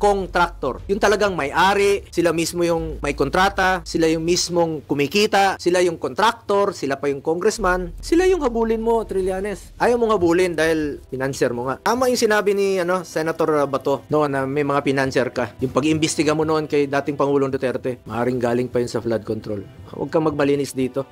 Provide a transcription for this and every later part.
contractor. Yung talagang may-ari, sila mismo yung may kontrata, sila yung mismong kumikita, sila yung contractor, sila pa yung congressman, sila yung habulin mo, Trillanes. Ayaw mong habulin dahil financier mo nga. Tama yung sinabi ni Senator Bato noon na may mga financier ka. Yung pag-imbestiga mo noon kay dating Pangulong Duterte, maaaring galing pa yun sa flood control. Huwag kang magmalinis dito.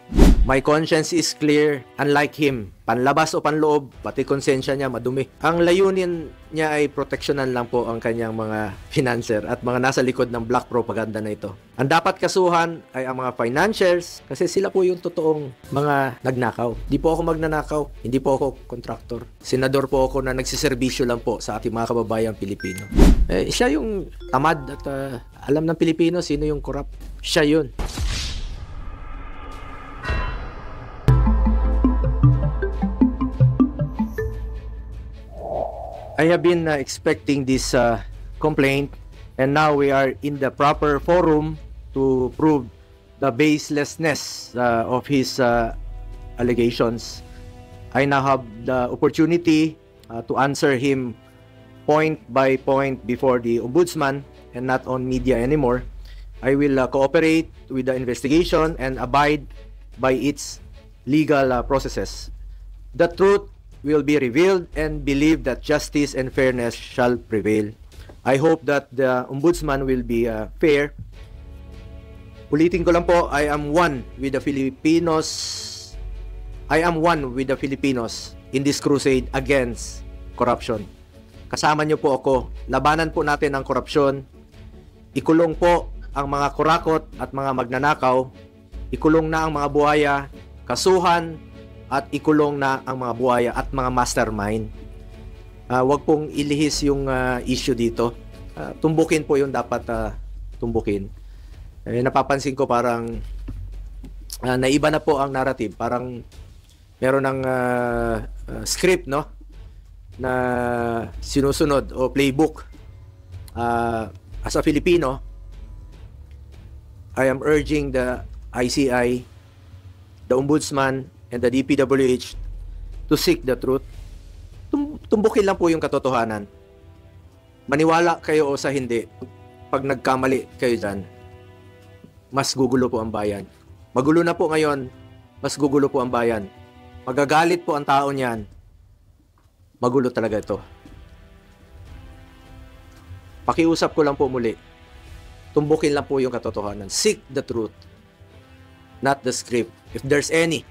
My conscience is clear, unlike him. Panlabas o panloob, pati konsensya niya madumi. Ang layunin niya ay proteksyonan lang po ang kanyang mga financer at mga nasa likod ng black propaganda na ito. Ang dapat kasuhan ay ang mga financiers kasi sila po yung totoong mga nagnakaw. Hindi po ako magnanakaw, hindi po ako contractor. Senador po ako na nagsiservisyo lang po sa ating mga kababayang Pilipino. Siya yung tamad at alam ng Pilipino sino yung corrupt. Siya yun. I have been expecting this complaint, and now we are in the proper forum to prove the baselessness of his allegations. I now have the opportunity to answer him point by point before the Ombudsman and not on media anymore. I will cooperate with the investigation and abide by its legal processes. The truth will be revealed and believe that justice and fairness shall prevail. I hope that the Ombudsman will be fair. Ulitin ko lang po, I am one with the Filipinos. I am one with the Filipinos in this crusade against corruption. Kasama niyo po ako. Labanan po natin ang korupsyon. Ikulong po ang mga kurakot at mga magnanakaw. Ikulong na ang mga buhaya, kasuhan, at ikulong na ang mga buhaya at mga mastermind. Huwag pong ilihis yung issue dito. Tumbukin po yung dapat tumbukin. Napapansin ko parang naiba na po ang narrative. Parang meron ng script, no? Na sinusunod o playbook. As a Filipino, I am urging the ICI, the Ombudsman, and the DPWH to seek the truth. Tumbukin lang po yung katotohanan. Maniwala kayo o sa hindi, pag nagkamali kayo dyan, mas gugulo po ang bayan. Magulo na po ngayon, mas gugulo po ang bayan. Magagalit po ang tao niyan, magulo talaga ito. Pakiusap ko lang po muli, tumbukin lang po yung katotohanan. Seek the truth, not the script. If there's any.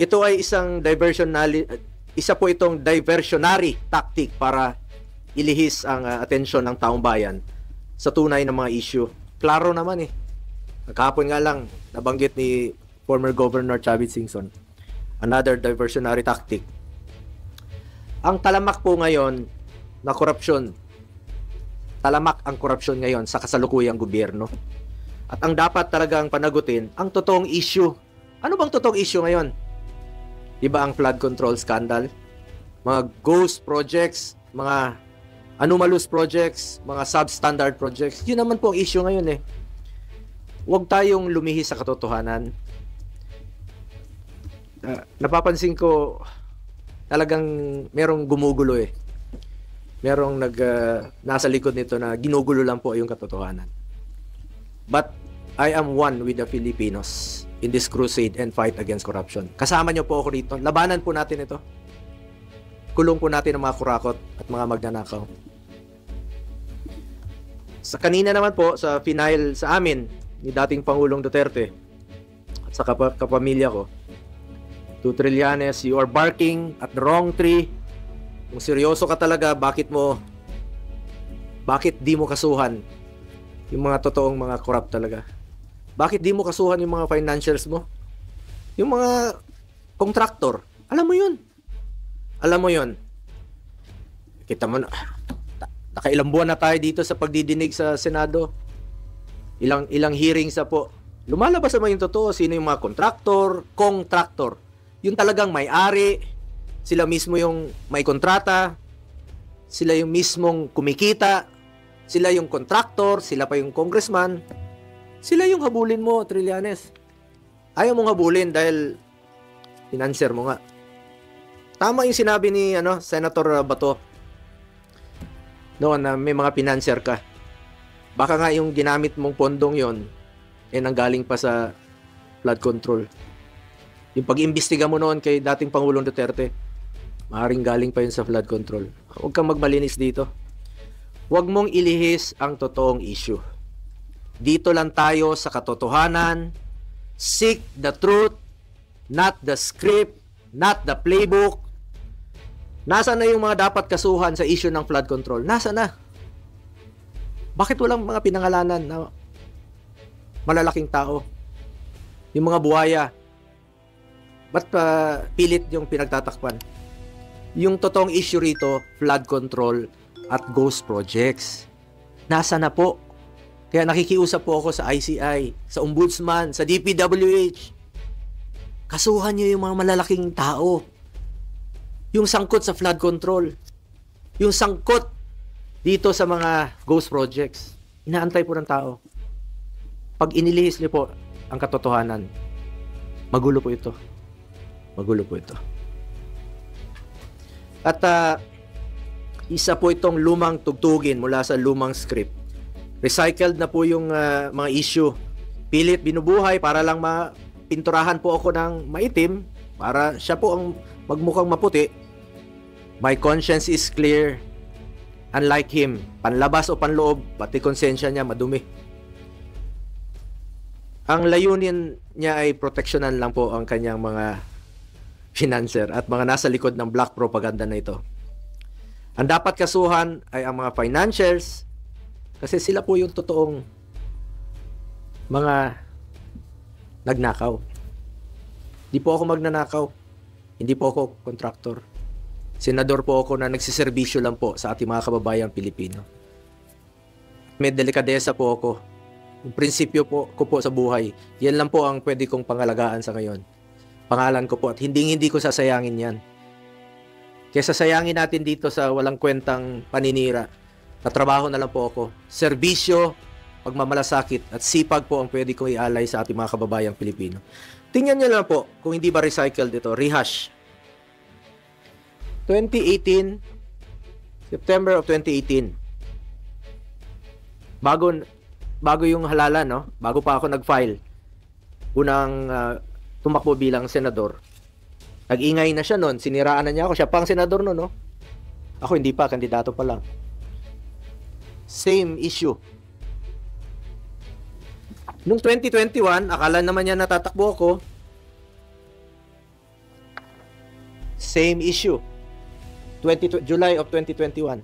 Ito ay isa po itong diversionary tactic para ilihis ang atensyon ng taong bayan sa tunay na mga issue. Klaro naman eh. Kahapon nga lang, nabanggit ni former Governor Chavit Singson. Another diversionary tactic. Ang talamak po ngayon na korupsyon, talamak ang korupsyon ngayon sa kasalukuyang gobyerno. At ang dapat talagang panagutin, ang totoong issue. Ano bang totoong issue ngayon? Diba ang flood control scandal? Mga ghost projects, mga anomalous projects, mga substandard projects. Yun naman po ang issue ngayon eh. Huwag tayong lumihis sa katotohanan. Napapansin ko talagang merong gumugulo eh. Merong nasa likod nito na ginugulo lang po yung katotohanan. But I am one with the Filipinos in this crusade and fight against corruption. Kasama niyo po ako rito. Labanan po natin ito. Kulong po natin ang mga kurakot at mga magnanakaw. Sa kanina naman po, sa final sa amin, ni dating Pangulong Duterte at sa kapamilya ko, to Trillanes, you are barking at the wrong tree. Kung seryoso ka talaga, bakit di mo kasuhan yung mga totoong mga corrupt talaga? Bakit di mo kasuhan yung mga financials mo? Yung mga contractor. Alam mo yun. Kita mo na, nakailang buwan na tayo dito sa pagdidinig sa Senado. Ilang hearings na po. Lumalabas naman yung totoo. Sino yung mga contractor. Yung talagang may-ari. Sila mismo yung may kontrata. Sila yung mismong kumikita. Sila yung contractor. Sila pa yung congressman. Sila yung habulin mo, Trillanes. Ayaw mong habulin dahil financer mo nga. Tama yung sinabi ni Senator Bato noon na may mga financier ka. Baka nga yung ginamit mong pondong yon nanggaling pa sa flood control. Yung pag-imbestiga mo noon kay dating Pangulong Duterte, maaaring galing pa yun sa flood control. Huwag kang magmalinis dito. Huwag mong ilihis ang totoong issue. Dito lang tayo sa katotohanan. Seek the truth, not the script, not the playbook. Nasaan na yung mga dapat kasuhan sa issue ng flood control? Nasaan na? Bakit walang mga pinangalanan na malalaking tao? Yung mga buhaya, ba't pilit yung pinagtatakpan? Yung totoong issue rito, flood control at ghost projects. Nasa na po? Kaya nakikiusap po ako sa ICI, sa Ombudsman, sa DPWH. Kasuhan nyo yung mga malalaking tao. Yung sangkot sa flood control. Yung sangkot dito sa mga ghost projects. Inaantay po ng tao. Pag inilihis nyo po ang katotohanan, magulo po ito. Magulo po ito. At isa po itong lumang tugtugin mula sa lumang script. Recycled na po yung mga issue. Pilit binubuhay para lang mapinturahan po ako ng maitim para siya po ang magmukhang maputi. My conscience is clear. Unlike him, panlabas o panloob, pati konsensya niya madumi. Ang layunin niya ay proteksyonan lang po ang kanyang mga financer at mga nasa likod ng black propaganda na ito. Ang dapat kasuhan ay ang mga financiers kasi sila po yung totoong mga nagnakaw. Hindi po ako magnanakaw. Hindi po ako kontraktor. Senador po ako na nagsiservisyo lang po sa ating mga kababayang Pilipino. May delikadesa po ako. Yung prinsipyo ko po sa buhay, yan lang po ang pwede kong pangalagaan sa ngayon. Pangalan ko po at hindi ko sasayangin yan. Kesa sayangin natin dito sa walang kwentang paninira, tatrabaho na lang po ako. Serbisyo, pagmamalasakit at sipag po ang pwede kong ialay sa ating mga kababayang Pilipino. Tingnan nyo lang po kung hindi ba recycled ito. Rehash. 2018, September of 2018. Bago yung halalan, no? Bago pa ako nag-file. Unang tumakbo bilang senador. Nag-ingay na siya noon, siniraan na niya ako. Siya pa ang senador noon, no? Ako hindi pa, kandidato pa lang. Same issue. Nung 2021, akala naman niya natatakbo ako. Same issue. July of 2021.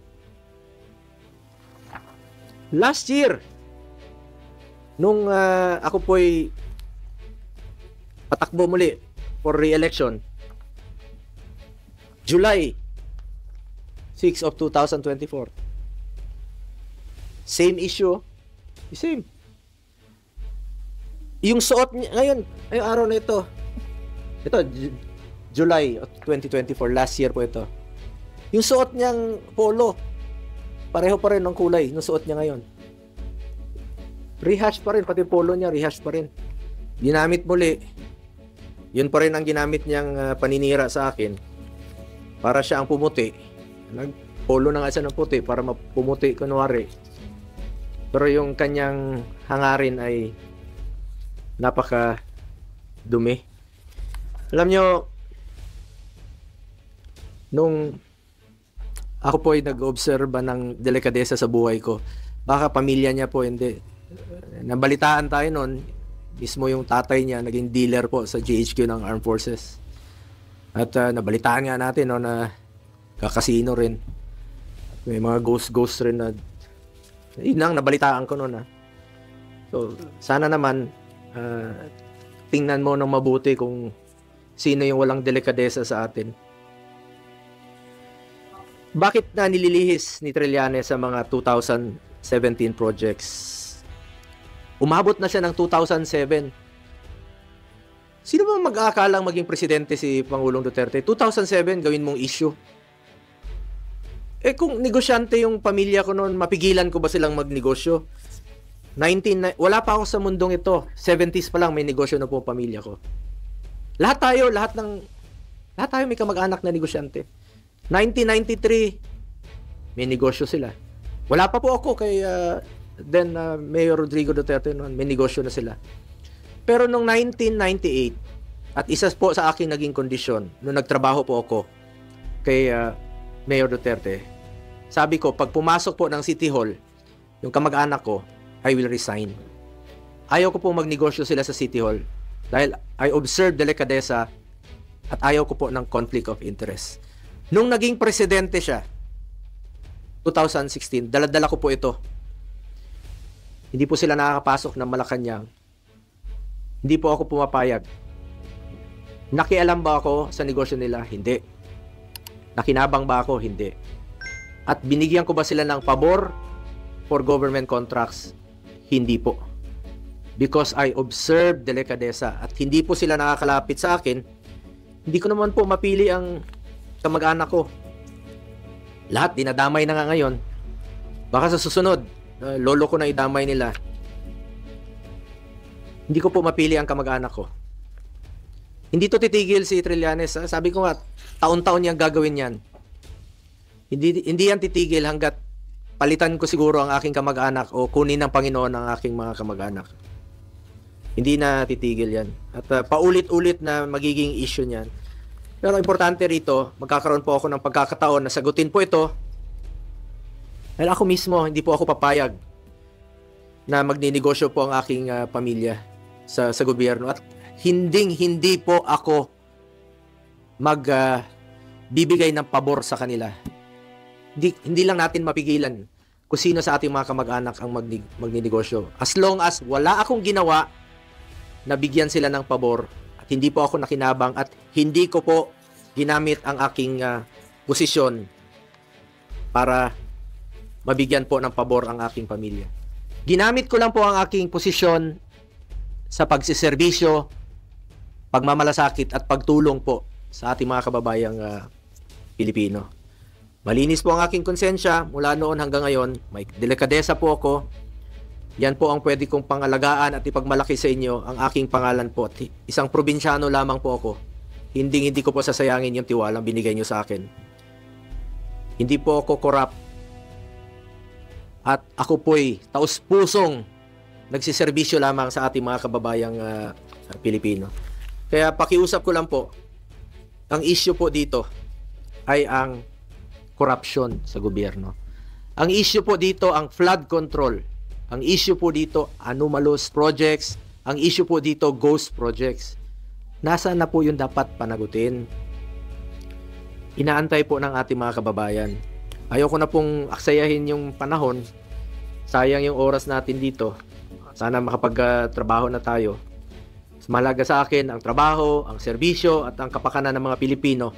Last year, nung ako po'y patakbo muli for re-election, July 6 of 2024. Same issue. Same. Yung suot niya, ngayon, ay araw na ito. Ito, July of 2024, last year po ito. Yung suot niyang polo, pareho pa rin ng kulay ng suot niya ngayon. Rehash pa rin, pati polo niya, rehash pa rin. Ginamit muli. Yun pa rin ang ginamit niyang paninira sa akin. Para siya ang pumuti. Nagpolo na nga siya ng puti para mapumuti, kunwari. Pero yung kanyang hangarin ay napaka dumi. Alam nyo, nung ako po ay nag-obserba ng delikadesa sa buhay ko, baka pamilya niya po hindi. Nabalitaan tayo noon, mismo yung tatay niya naging dealer po sa GHQ ng Armed Forces. At nabalitaan nga natin no, na kakasino rin. May mga ghost rin na yun ang nabalitaan ko noon. So, sana naman tingnan mo ng mabuti kung sino yung walang delikadesa sa atin. Bakit na nililihis ni Trillanes sa mga 2017 projects? Umabot na siya ng 2007. Sino ba mag-aakalang maging presidente si Pangulong Duterte? 2007, gawin mong issue. Kung negosyante yung pamilya ko noon, mapigilan ko ba silang magnegosyo? Wala pa ako sa mundong ito. 70s pa lang may negosyo na po pamilya ko. Lahat tayo may kamag-anak na negosyante. 1993, may negosyo sila. Wala pa po ako kay Mayor Rodrigo Duterte noon, may negosyo na sila. Pero noong 1998, at isa po sa aking naging kondisyon nung nagtrabaho po ako kay Mayor Duterte, sabi ko, pag pumasok po ng City Hall, yung kamag-anak ko, I will resign. Ayaw ko po magnegosyo sila sa City Hall dahil I observe delikadesa at ayaw ko po ng conflict of interest. Nung naging presidente siya, 2016, dala-dala ko po ito. Hindi po sila nakakapasok ng Malacanang. Hindi po ako pumapayag. Nakialam ba ako sa negosyo nila? Hindi. Nakinabang ba ako? Hindi. At binigyan ko ba sila ng pabor for government contracts? Hindi po. Because I observed delikadesa at hindi po sila nakakalapit sa akin, hindi ko naman po mapili ang kamag-anak ko. Lahat dinadamay na nga ngayon. Baka sa susunod, lolo ko na idamay nila. Hindi ko po mapili ang kamag-anak ko. Hindi to titigil si Trillanes. Sabi ko nga, taon-taon niyang gagawin yan. Hindi yan titigil hanggat palitan ko siguro ang aking kamag-anak o kunin ng Panginoon ang aking mga kamag-anak. Hindi na titigil yan. At paulit-ulit na magiging issue niyan. Pero importante rito, magkakaroon po ako ng pagkakataon na sagutin po ito. Dahil ako mismo, hindi po ako papayag na magninegosyo po ang aking pamilya sa gobyerno. At hindi po ako magbibigay ng pabor sa kanila. Hindi lang natin mapigilan kung sino sa ating mga kamag-anak ang magninegosyo. As long as wala akong ginawa na bigyan sila ng pabor, hindi po ako nakinabang at hindi ko po ginamit ang aking posisyon para mabigyan po ng pabor ang aking pamilya. Ginamit ko lang po ang aking posisyon sa pagsiservisyo, pagmamalasakit at pagtulong po sa ating mga kababayang Pilipino. Malinis po ang aking konsensya mula noon hanggang ngayon. May delikadesa po ako. Yan po ang pwede kong pangalagaan at ipagmalaki sa inyo ang aking pangalan po. Isang probinsyano lamang po ako. Hindi ko po sasayangin yung tiwalang binigay nyo sa akin. Hindi po ako corrupt. At ako po'y taus-pusong nagsiservisyo lamang sa ating mga kababayang Pilipino. Kaya pakiusap ko lang po, ang issue po dito ay ang corruption sa gobyerno. Ang issue po dito ang flood control. Ang issue po dito, anomalous projects. Ang issue po dito, ghost projects. Nasaan na po yung dapat panagutin? Inaantay po ng ating mga kababayan. Ayoko na pong aksayahin yung panahon. Sayang yung oras natin dito. Sana makapagtrabaho na tayo. Mahalaga sa akin ang trabaho, ang serbisyo, at ang kapakanan ng mga Pilipino.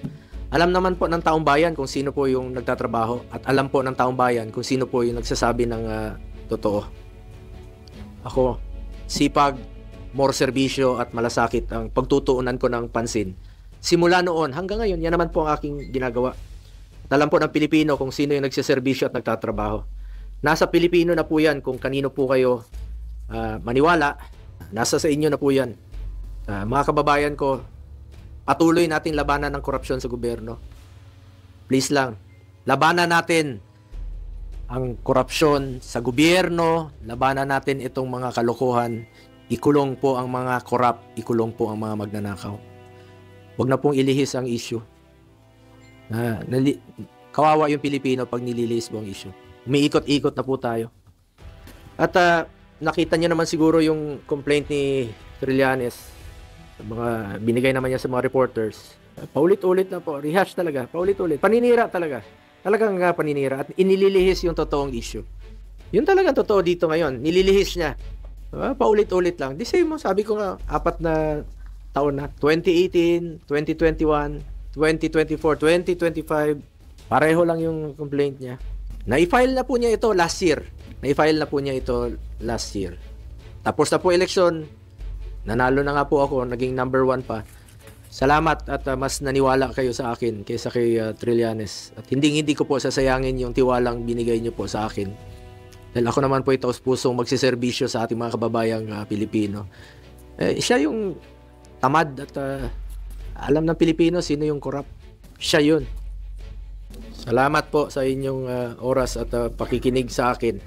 Alam naman po ng taong bayan kung sino po yung nagtatrabaho. At alam po ng taong bayan kung sino po yung nagsasabi ng totoo. Ako, sipag, more serbisyo at malasakit ang pagtutuunan ko ng pansin. Simula noon hanggang ngayon, yan naman po ang aking ginagawa. At alam po ng Pilipino kung sino yung nagsiservisyo at nagtatrabaho. Nasa Pilipino na po yan kung kanino po kayo maniwala. Nasa sa inyo na po yan. Mga kababayan ko, patuloy nating labanan ng korupsyon sa gobyerno. Please lang, labanan natin ang korupsyon sa gobyerno, labanan natin itong mga kalokohan, ikulong po ang mga corrupt, ikulong po ang mga magnanakaw. Huwag na pong ilihis ang issue. Kawawa yung Pilipino pag nililihis po ang issue. Umiikot-ikot na po tayo. At nakita niyo naman siguro yung complaint ni Trillanes, mga binigay naman niya sa mga reporters. Paulit-ulit na po, rehash talaga, paulit-ulit. Paninira talaga. Talagang paninira at inililihis yung totoong issue. Yun talagang totoo dito ngayon. Nililihis niya. Paulit-ulit lang. The same mo, sabi ko nga, 4 na taon na. 2018, 2021, 2024, 2025. Pareho lang yung complaint niya. Na-file na po niya ito last year. Tapos na po eleksyon. Nanalo na nga po ako. Naging number 1 pa. Salamat at mas naniwala kayo sa akin kaysa kay Trillanes. At hindi ko po sasayangin yung tiwalang binigay niyo po sa akin. Dahil ako naman po ito pusong magsiservisyo sa ating mga kababayang Pilipino. Siya yung tamad at alam ng Pilipino sino yung corrupt. Siya yun. Salamat po sa inyong oras at pakikinig sa akin.